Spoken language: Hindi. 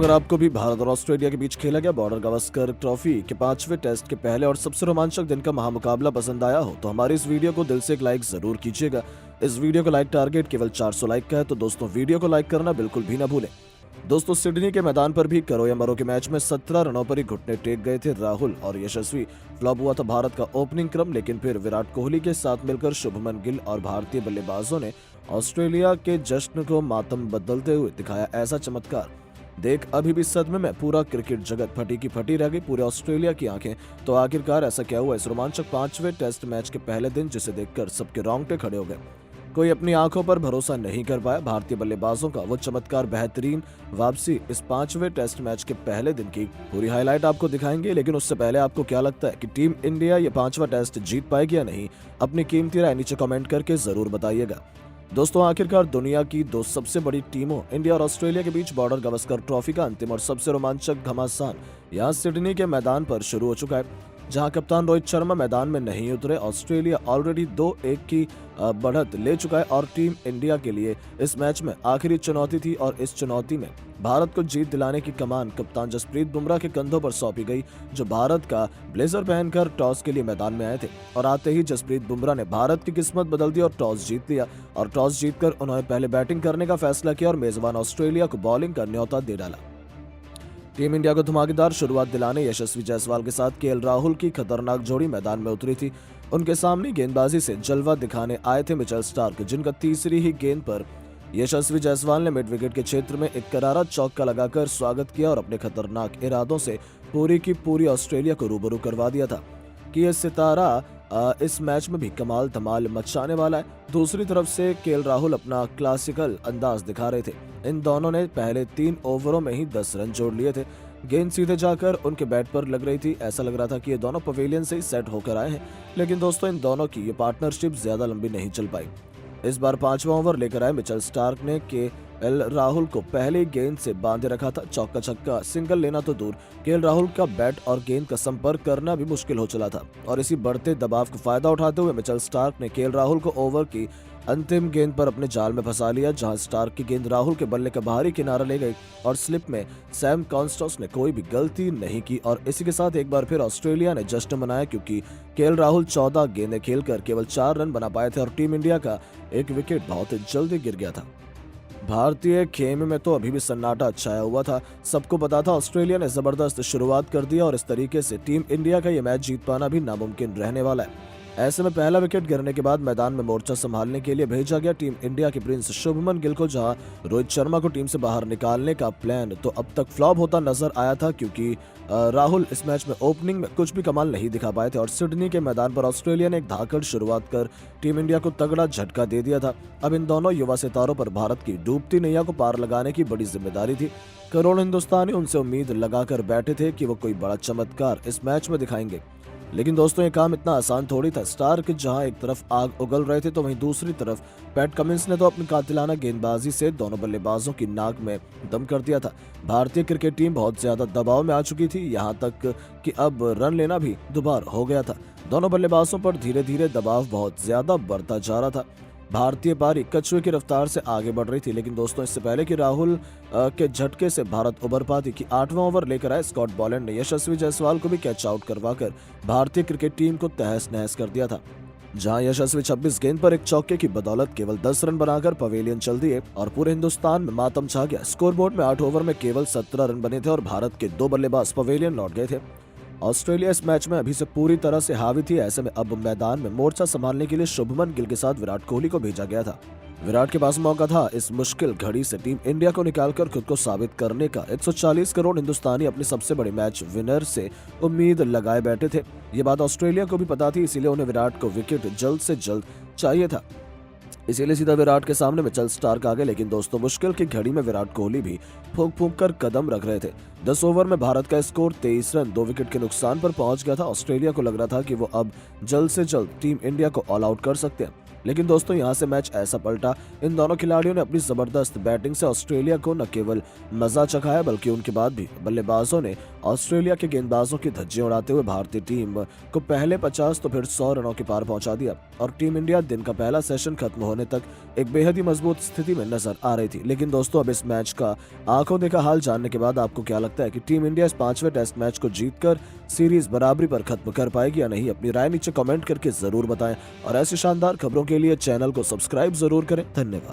अगर आपको भी भारत और ऑस्ट्रेलिया के बीच खेला गया बॉर्डर गावस्कर ट्रॉफी के 5वें टेस्ट के पहले और सबसे रोमांचक दिन का महामुकाबला पसंद आया हो तो हमारी इस वीडियो को दिल से एक लाइक जरूर कीजिएगा। इस वीडियो का लाइक टारगेट केवल 400 लाइक का है, तो दोस्तों वीडियो को लाइक करना बिल्कुल भी ना भूलें। दोस्तों, सिडनी के मैदान पर भी करो या मरो के मैच में 17 रनों पर ही घुटने टेक गए थे राहुल और यशस्वी। फ्लॉप हुआ था भारत का ओपनिंग क्रम, लेकिन फिर विराट कोहली के साथ मिलकर शुभमन गिल और भारतीय बल्लेबाजों ने ऑस्ट्रेलिया के जश्न को मातम बदलते हुए दिखाया ऐसा चमत्कार। देख अभी भी सदमे में पूरा क्रिकेट जगत फटी की फटी रह गई, पूरे ऑस्ट्रेलिया की आंखें। तो आखिरकार ऐसा क्या हुआ इस रोमांचक 5वें टेस्ट मैच के पहले दिन, जिसे देखकर सबके रोंगटे खड़े हो गए। कोई अपनी आंखों पर भरोसा नहीं कर पाया। भारतीय बल्लेबाजों का वो चमत्कार बेहतरीन वापसी इस 5वें टेस्ट मैच के पहले दिन की पूरी हाईलाइट आपको दिखाएंगे, लेकिन उससे पहले आपको क्या लगता है कि टीम इंडिया ये 5वां टेस्ट जीत पाएगी या नहीं? अपनी कीमती राय नीचे कमेंट करके जरूर बताइएगा। दोस्तों, आखिरकार दुनिया की दो सबसे बड़ी टीमों इंडिया और ऑस्ट्रेलिया के बीच बॉर्डर गावस्कर ट्रॉफी का अंतिम और सबसे रोमांचक घमासान यहाँ सिडनी के मैदान पर शुरू हो चुका है, जहां कप्तान रोहित शर्मा मैदान में नहीं उतरे। ऑस्ट्रेलिया ऑलरेडी 2-1 की बढ़त ले चुका है और टीम इंडिया के लिए इस मैच में आखिरी चुनौती थी, और इस चुनौती में भारत को जीत दिलाने की कमान कप्तान जसप्रीत बुमराह के कंधों पर सौंपी गई, जो भारत का ब्लेजर पहनकर टॉस के लिए मैदान में आए थे। और आते ही जसप्रीत बुमराह ने भारत की किस्मत बदल दी और टॉस जीत लिया। और टॉस जीतकर उन्होंने पहले बैटिंग करने का फैसला किया और मेजबान ऑस्ट्रेलिया को बॉलिंग का न्योता दे डाला। टीम इंडिया को धमाकेदार शुरुआत दिलाने यशस्वी जायसवाल के साथ केएल राहुल की खतरनाक जोड़ी मैदान में उतरी थी। उनके सामने गेंदबाजी से जलवा दिखाने आए थे मिचेल स्टार्क, जिनका तीसरी ही गेंद पर यशस्वी जायसवाल ने मिड विकेट के क्षेत्र में एक करारा चौका लगाकर स्वागत किया और अपने खतरनाक इरादों से पूरी की पूरी ऑस्ट्रेलिया को रूबरू करवा दिया था कि यह सितारा इस मैच में भी कमाल धमाल मचाने वाला है। दूसरी तरफ से केएल राहुल अपना क्लासिकल अंदाज दिखा रहे थे। इन दोनों ने पहले 3 ओवरों में ही 10 रन जोड़ लिए थे। गेंद सीधे जाकर उनके बैट पर लग रही थी। ऐसा लग रहा था कि ये दोनों पवेलियन से ही सेट होकर आए हैं, लेकिन दोस्तों इन दोनों की ये पार्टनरशिप ज्यादा लंबी नहीं चल पाई। इस बार 5वां ओवर लेकर आए मिचेल स्टार्क ने केएल राहुल को पहले गेंद से बांधे रखा था। चौका छक्का सिंगल लेना तो दूर, केएल राहुल का बैट और गेंद का संपर्क करना भी मुश्किल हो चला था। और इसी बढ़ते दबाव का फायदा उठाते हुए मिचेल स्टार्क ने केएल राहुल को ओवर की अंतिम गेंद पर अपने जाल में फंसा लिया, जहां स्टार्क की गेंद राहुल के बल्ले का बाहरी किनारा ले गई और स्लिप में सैम कॉन्स्टोस ने कोई भी गलती नहीं की। और इसी के साथ एक बार फिर ऑस्ट्रेलिया ने जश्न मनाया, क्योंकि केएल राहुल 14 गेंदें खेलकर केवल 4 रन बना पाए थे और टीम इंडिया का एक विकेट बहुत जल्दी गिर गया था। भारतीय खेमे में तो अभी भी सन्नाटा छाया हुआ था। सबको पता था ऑस्ट्रेलिया ने जबरदस्त शुरुआत कर दिया और इस तरीके से टीम इंडिया का यह मैच जीत पाना भी नामुमकिन रहने वाला है। ऐसे में पहला विकेट गिरने के बाद मैदान में मोर्चा संभालने के लिए भेजा गया टीम इंडिया के प्रिंस शुभमन गिल को, जहां रोहित शर्मा को टीम से बाहर निकालने का प्लान तो अब तक फ्लॉप होता नजर आया था, क्योंकि राहुल इस मैच में ओपनिंग में कुछ भी कमाल नहीं दिखा पाए थे। और सिडनी के मैदान पर ऑस्ट्रेलिया ने एक धाकड़ शुरुआत कर टीम इंडिया को तगड़ा झटका दे दिया था। अब इन दोनों युवा सितारों पर भारत की डूबती नैया को पार लगाने की बड़ी जिम्मेदारी थी। करोड़ों हिंदुस्तानी उनसे उम्मीद लगाकर बैठे थे कि वो कोई बड़ा चमत्कार इस मैच में दिखाएंगे, लेकिन दोस्तों ये काम इतना आसान थोड़ी था। स्टार्क जहां एक तरफ आग उगल रहे थे, तो वहीं दूसरी तरफ पैट कमिंस ने तो अपनी कातिलाना गेंदबाजी से दोनों बल्लेबाजों की नाक में दम कर दिया था। भारतीय क्रिकेट टीम बहुत ज्यादा दबाव में आ चुकी थी, यहां तक कि अब रन लेना भी दुबार हो गया था। दोनों बल्लेबाजों पर धीरे धीरे दबाव बहुत ज्यादा बढ़ता जा रहा था। भारतीय पारी कछुए की रफ्तार से आगे बढ़ रही थी, लेकिन दोस्तों इससे पहले कि राहुल के झटके से भारत उबर पाती कि 8वां ओवर लेकर आए स्कॉट बॉलैंड ने यशस्वी जायसवाल को भी कैच आउट करवाकर भारतीय क्रिकेट टीम को तहस नहस कर दिया था। जहां यशस्वी 26 गेंद पर एक चौके की बदौलत केवल 10 रन बनाकर पवेलियन चल दिए और पूरे हिंदुस्तान में मातम छा गया। स्कोरबोर्ड में 8 ओवर में केवल 17 रन बने थे और भारत के 2 बल्लेबाज पवेलियन लौट गए थे। ऑस्ट्रेलिया इस मैच में अभी से पूरी तरह से हावी थी। ऐसे में अब मैदान में मोर्चा संभालने के लिए शुभमन गिल के साथ विराट कोहली को भेजा गया था। विराट के पास मौका था इस मुश्किल घड़ी से टीम इंडिया को निकालकर खुद को साबित करने का। 140 करोड़ हिंदुस्तानी अपने सबसे बड़े मैच विनर से उम्मीद लगाए बैठे थे। ये बात ऑस्ट्रेलिया को भी पता थी, इसीलिए उन्हें विराट को विकेट जल्द से जल्द चाहिए था। इसीलिए सीधा विराट के सामने मिचेल स्टार्क आ गए। लेकिन दोस्तों मुश्किल की घड़ी में विराट कोहली भी फूंक फूंक कर कदम रख रहे थे। 10 ओवर में भारत का स्कोर 23 रन 2 विकेट के नुकसान पर पहुंच गया था। ऑस्ट्रेलिया को लग रहा था कि वो अब जल्द से जल्द टीम इंडिया को ऑल आउट कर सकते हैं। लेकिन दोस्तों यहाँ से मैच ऐसा पलटा, इन दोनों खिलाड़ियों ने अपनी जबरदस्त बैटिंग से ऑस्ट्रेलिया को न केवल मजा चखाया बल्कि उनके बाद भी बल्लेबाजों ने ऑस्ट्रेलिया के गेंदबाजों की धज्जियां उड़ाते हुए भारतीय टीम को पहले 50 तो फिर 100 रनों के पार पहुंचा दिया और टीम इंडिया दिन का पहला सेशन खत्म होने तक एक बेहद ही मजबूत स्थिति में नजर आ रही थी। लेकिन दोस्तों अब इस मैच का आंखों देखा हाल जानने के बाद आपको क्या लगता है कि टीम इंडिया इस 5वें टेस्ट मैच को जीतकर सीरीज बराबरी पर खत्म कर पाएगी या नहीं? अपनी राय नीचे कमेंट करके जरूर बताएं और ऐसी शानदार खबरों के लिए चैनल को सब्सक्राइब जरूर करें। धन्यवाद।